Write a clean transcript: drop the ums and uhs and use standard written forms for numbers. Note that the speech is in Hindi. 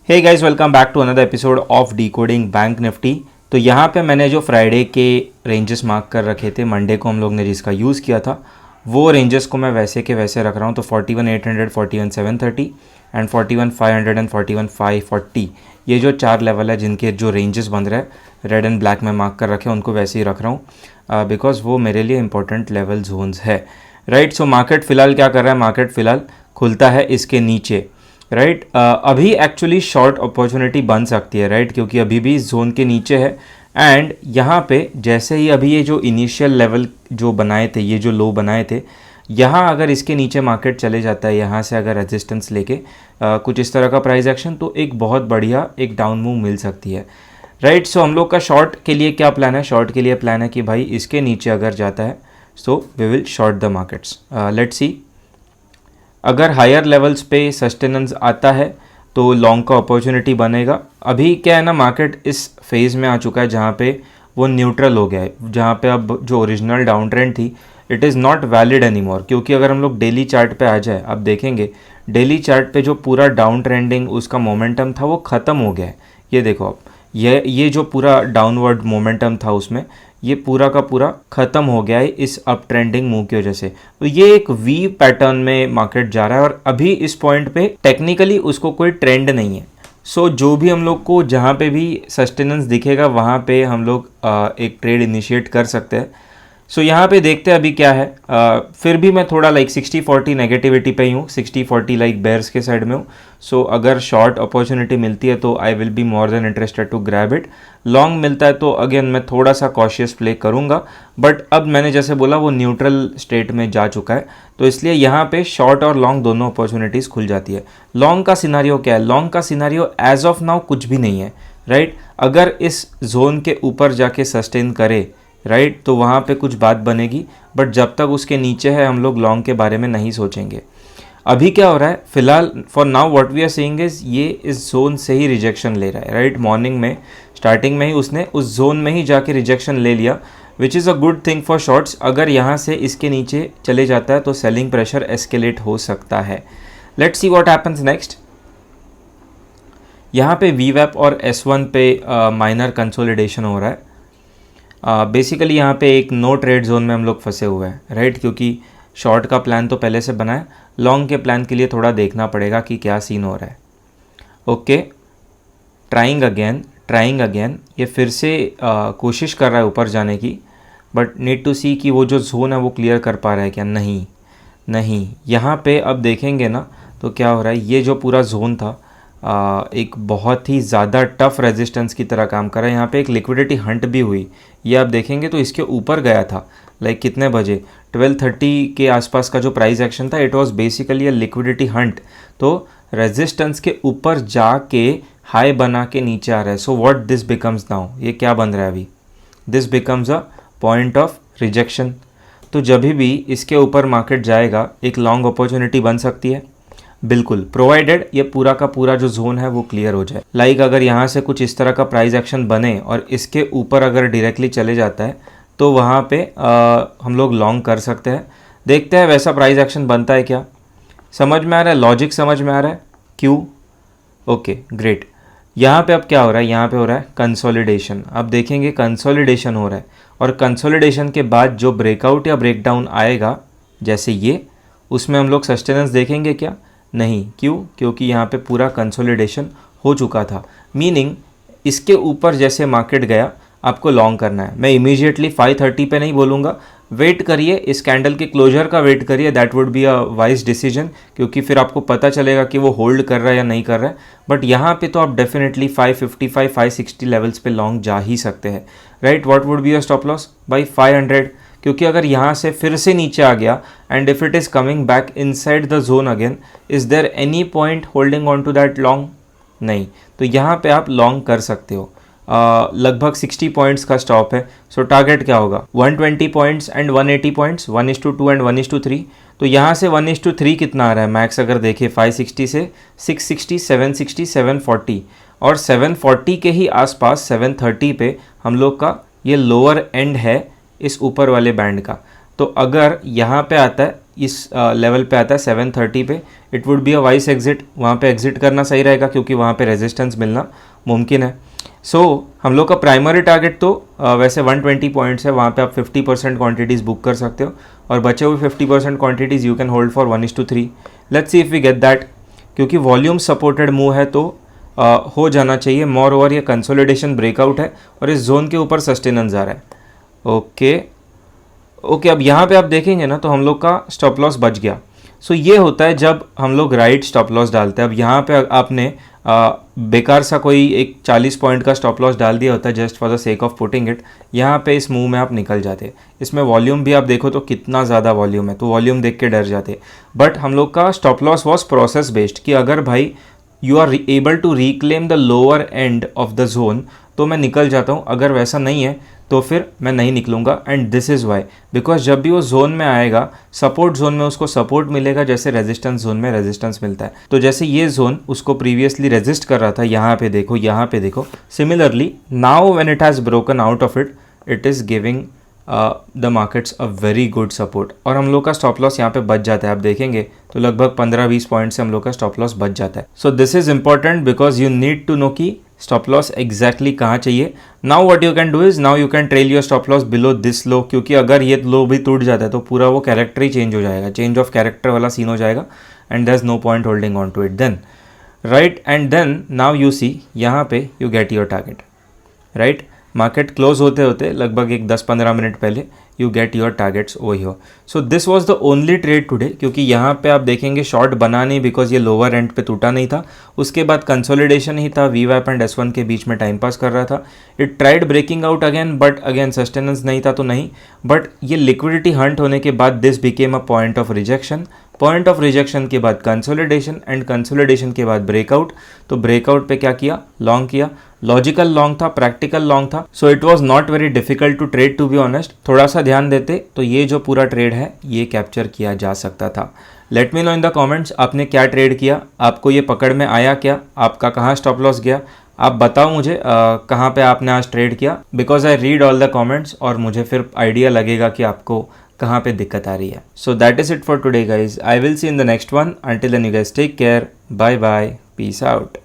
Hey guys, welcome back to another episode of decoding Bank Nifty. तो यहाँ पे मैंने जो फ्राइडे के रेंजेस मार्क कर रखे थे, मंडे को हम लोग ने जिसका यूज़ किया था, वो रेंजेस को मैं वैसे के वैसे रख रहा हूँ। तो 41,800, 41,730 एंड 41,500 एंड 41,540, ये जो चार लेवल है जिनके जो रेंजेस बन रहे हैं रेड एंड ब्लैक में मार्क कर रखे हैं, उनको वैसे ही रख रहा हूँ बिकॉज वो मेरे लिए इंपॉर्टेंट लेवल जोन्स है। राइट, सो मार्केट फ़िलहाल क्या कर रहा है, मार्केट फ़िलहाल खुलता है इसके नीचे। राइट, अभी एक्चुअली शॉर्ट अपॉर्चुनिटी बन सकती है, राइट, क्योंकि अभी भी इस जोन के नीचे है। एंड यहाँ पे जैसे ही अभी ये जो इनिशियल लेवल जो बनाए थे, ये जो लो बनाए थे, यहाँ अगर इसके नीचे मार्केट चले जाता है, यहाँ से अगर रेजिस्टेंस लेके कुछ इस तरह का प्राइस एक्शन, तो एक बहुत बढ़िया एक डाउन मूव मिल सकती है। राइट, सो हम लोग का शॉर्ट के लिए क्या प्लान है, शॉर्ट के लिए प्लान है कि भाई इसके नीचे अगर जाता है so we will short the markets. Let's see, अगर हायर लेवल्स पे सस्टेनेंस आता है तो लॉन्ग का अपॉर्चुनिटी बनेगा। अभी क्या है ना, मार्केट इस फेज़ में आ चुका है जहाँ पे वो न्यूट्रल हो गया है, जहाँ पे अब जो ओरिजिनल डाउन ट्रेंड थी it is not valid any more. क्योंकि अगर हम लोग डेली चार्ट पे आ जाए, आप देखेंगे डेली चार्ट पे जो पूरा डाउन ट्रेंडिंग उसका मोमेंटम था वो ख़त्म हो गया है। ये देखो आप, ये जो पूरा डाउनवर्ड मोमेंटम था उसमें, ये पूरा का पूरा ख़त्म हो गया है इस अप ट्रेंडिंग मूव की वजह से। तो ये एक वी पैटर्न में मार्केट जा रहा है और अभी इस पॉइंट पे टेक्निकली उसको कोई ट्रेंड नहीं है। सो जो भी हम लोग को जहाँ पे भी सस्टेनेंस दिखेगा वहाँ पे हम लोग एक ट्रेड इनिशिएट कर सकते हैं। सो यहाँ पे देखते हैं अभी क्या है। फिर भी मैं थोड़ा लाइक 60-40 नेगेटिविटी पे ही हूँ, 60-40 लाइक बेयर्स के साइड में हूँ। सो अगर शॉर्ट अपॉर्चुनिटी मिलती है तो I will be more than interested to grab it. Long मिलता है तो अगेन मैं थोड़ा सा कॉशियस प्ले करूँगा, बट अब मैंने जैसे बोला वो न्यूट्रल स्टेट में जा चुका है, तो इसलिए यहाँ पे शॉर्ट और लॉन्ग दोनों अपॉर्चुनिटीज़ खुल जाती है। लॉन्ग का सिनारियो क्या है, लॉन्ग का सिनारियो एज ऑफ नाउ कुछ भी नहीं है। राइट, अगर इस जोन के ऊपर जाके सस्टेन करे, राइट, तो वहाँ पे कुछ बात बनेगी, बट जब तक उसके नीचे है हम लोग लॉन्ग के बारे में नहीं सोचेंगे। अभी क्या हो रहा है फिलहाल, for now what we are seeing is ये इस जोन से ही रिजेक्शन ले रहा है। राइट, मॉर्निंग में स्टार्टिंग में ही उसने उस जोन में ही जाके रिजेक्शन ले लिया, which is a good thing for shorts. अगर यहाँ से इसके नीचे चले जाता है तो सेलिंग प्रेशर एस्केलेट हो सकता है। Let's see what happens next. यहाँ पे वीवैप और S1 पे माइनर कंसोलिडेशन हो रहा है। बेसिकली यहाँ पे एक नो ट्रेड जोन में हम लोग फंसे हुए हैं। राइट, क्योंकि शॉर्ट का प्लान तो पहले से बना है, लॉन्ग के प्लान के लिए थोड़ा देखना पड़ेगा कि क्या सीन हो रहा है। ओके, ट्राइंग अगेन, ये फिर से कोशिश कर रहा है ऊपर जाने की, बट नीड टू सी कि वो जो जोन है वो क्लियर कर पा रहा है क्या। नहीं, यहाँ पे अब देखेंगे ना तो क्या हो रहा है, ये जो पूरा जोन था एक बहुत ही ज़्यादा टफ रेजिस्टेंस की तरह काम कर रहा है। यहाँ पे एक लिक्विडिटी हंट भी हुई, ये आप देखेंगे तो इसके ऊपर गया था। लाइक कितने बजे, 12:30 के आसपास का जो प्राइस एक्शन था, it was basically a liquidity Hunt. तो रेजिस्टेंस के ऊपर जाके हाई बना के नीचे आ रहा है। So what this becomes now, ये क्या बन रहा है अभी, this becomes a point of rejection. तो जब भी इसके ऊपर मार्केट जाएगा एक लॉन्ग अपॉर्चुनिटी बन सकती है, बिल्कुल, प्रोवाइडेड ये पूरा का पूरा जो जोन है वो क्लियर हो जाए। लाइक अगर यहाँ से कुछ इस तरह का प्राइस एक्शन बने और इसके ऊपर अगर डायरेक्टली चले जाता है तो वहाँ पे हम लोग लॉन्ग कर सकते हैं। देखते हैं वैसा प्राइस एक्शन बनता है क्या। समझ में आ रहा है, लॉजिक समझ में आ रहा है क्यों। ओके ग्रेट, यहाँ पे अब क्या हो रहा है, यहाँ पे हो रहा है कंसोलिडेशन। अब देखेंगे कंसोलिडेशन हो रहा है और कंसोलिडेशन के बाद जो ब्रेकआउट या ब्रेकडाउन आएगा जैसे ये, उसमें हम लोग सस्टेनेंस देखेंगे क्या, नहीं। क्यों, क्योंकि यहाँ पे पूरा कंसोलिडेशन हो चुका था। मीनिंग इसके ऊपर जैसे मार्केट गया आपको लॉन्ग करना है। मैं इमीडिएटली 530 पे नहीं बोलूँगा, वेट करिए, इस कैंडल के क्लोजर का वेट करिए, that would be a wise decision, क्योंकि फिर आपको पता चलेगा कि वो होल्ड कर रहा है या नहीं कर रहा है। बट यहाँ पे तो आप डेफिनेटली 555 560 लेवल्स पे लॉन्ग जा ही सकते हैं। Right, what would be a stop loss by 500, क्योंकि अगर यहाँ से फिर से नीचे आ गया and if it is coming back inside the zone again, is there any point holding on to that long, नहीं। तो यहाँ पे आप लॉन्ग कर सकते हो। लगभग 60 पॉइंट्स का स्टॉप है। सो टारगेट क्या होगा, 120 पॉइंट्स एंड 180 पॉइंट्स, 1:2 एंड 1:3। तो यहाँ से 1:3 कितना आ रहा है मैक्स, अगर देखें 560 से 660, 760, 740 और 740 के ही आसपास 730 पे हम लोग का ये लोअर एंड है इस ऊपर वाले बैंड का। तो अगर यहाँ पे आता है, इस लेवल पे आता है 730 पे, it would be a vice exit, वहाँ पे एग्जिट करना सही रहेगा क्योंकि वहाँ पे रेजिस्टेंस मिलना मुमकिन है। सो हम लोग का प्राइमरी टारगेट तो वैसे 120 पॉइंट्स है, वहाँ पे आप 50% क्वांटिटीज़ बुक कर सकते हो और बचे हुए 50% quantities you can hold for 1:3। Let's see if we get that, क्योंकि वॉल्यूम सपोर्टेड मूव है तो हो जाना चाहिए। मोर ओवर ये कंसोलिडेशन ब्रेकआउट है और इस जोन के ऊपर सस्टेनेंस आ रहा है। ओके, अब यहाँ पे आप देखेंगे ना तो हम लोग का स्टॉप लॉस बच गया। सो ये होता है जब हम लोग राइट स्टॉप लॉस डालते हैं। अब यहाँ पे आपने बेकार सा कोई एक 40 पॉइंट का स्टॉप लॉस डाल दिया होता है just for the sake of putting it, यहाँ पे इस मूव में आप निकल जाते। इसमें वॉल्यूम भी आप देखो तो कितना ज़्यादा वॉल्यूम है, तो वॉल्यूम देख के डर जाते। बट हम लोग का stop loss was process based कि अगर भाई you are able to reclaim the lower end of the zone तो मैं निकल जाता हूँ, अगर वैसा नहीं है तो फिर मैं नहीं निकलूँगा। And this is why, because जब भी वो जोन में आएगा, सपोर्ट जोन में उसको सपोर्ट मिलेगा जैसे रेजिस्टेंस जोन में रेजिस्टेंस मिलता है। तो जैसे ये जोन उसको प्रीवियसली रेजिस्ट कर रहा था, यहाँ पे देखो, यहाँ पे देखो। Similarly now when it has broken out of it, it is giving the markets a very good support और हम लोग का स्टॉप लॉस यहाँ पे बच जाता है। आप देखेंगे तो लगभग 15-20 पॉइंट से हम लोग का स्टॉप लॉस बच जाता है। So this is important because you need to know कि स्टॉप लॉस एग्जैक्टली कहाँ चाहिए। Now what you can do is, now you can trail your stop loss below this low, क्योंकि अगर ये लो भी टूट जाता है तो पूरा वो कैरेक्टर ही चेंज हो जाएगा, चेंज ऑफ कैरेक्टर वाला सीन हो जाएगा and there is no point holding on to it then, right. And then now you see यहाँ पे you get your target, right. Market close होते होते लगभग एक 10-15 मिनट पहले you get your targets over here. So this was the only trade today, क्योंकि यहाँ पे आप देखेंगे शॉर्ट बना नहीं बिकॉज ये लोअर एंड पे टूटा नहीं था। उसके बाद कंसोलिडेशन ही था, वीवैप एंड S1 के बीच में टाइम पास कर रहा था। It tried breaking out again but again sustenance नहीं था तो नहीं, बट ये लिक्विडिटी हंट होने के बाद this became a point of rejection, point of rejection के बाद कंसोलिडेशन एंड कंसोलिडेशन के बाद ब्रेकआउट। तो ब्रेकआउट पे क्या किया, लॉन्ग किया। लॉजिकल लॉन्ग था, प्रैक्टिकल लॉन्ग था, so it was not very difficult to trade to be honest. थोड़ा सा ध्यान देते तो ये जो पूरा ट्रेड है ये कैप्चर किया जा सकता था। Let me know in the comments आपने क्या ट्रेड किया, आपको ये पकड़ में आया क्या, आपका कहाँ स्टॉप लॉस गया, आप बताओ मुझे कहाँ पे आपने आज ट्रेड किया, because I read all the comments और मुझे फिर आइडिया लगेगा कि आपको कहाँ पे दिक्कत आ रही है। So that is it for today guys, I will see in the next one. Until then you guys take care, bye bye, peace out.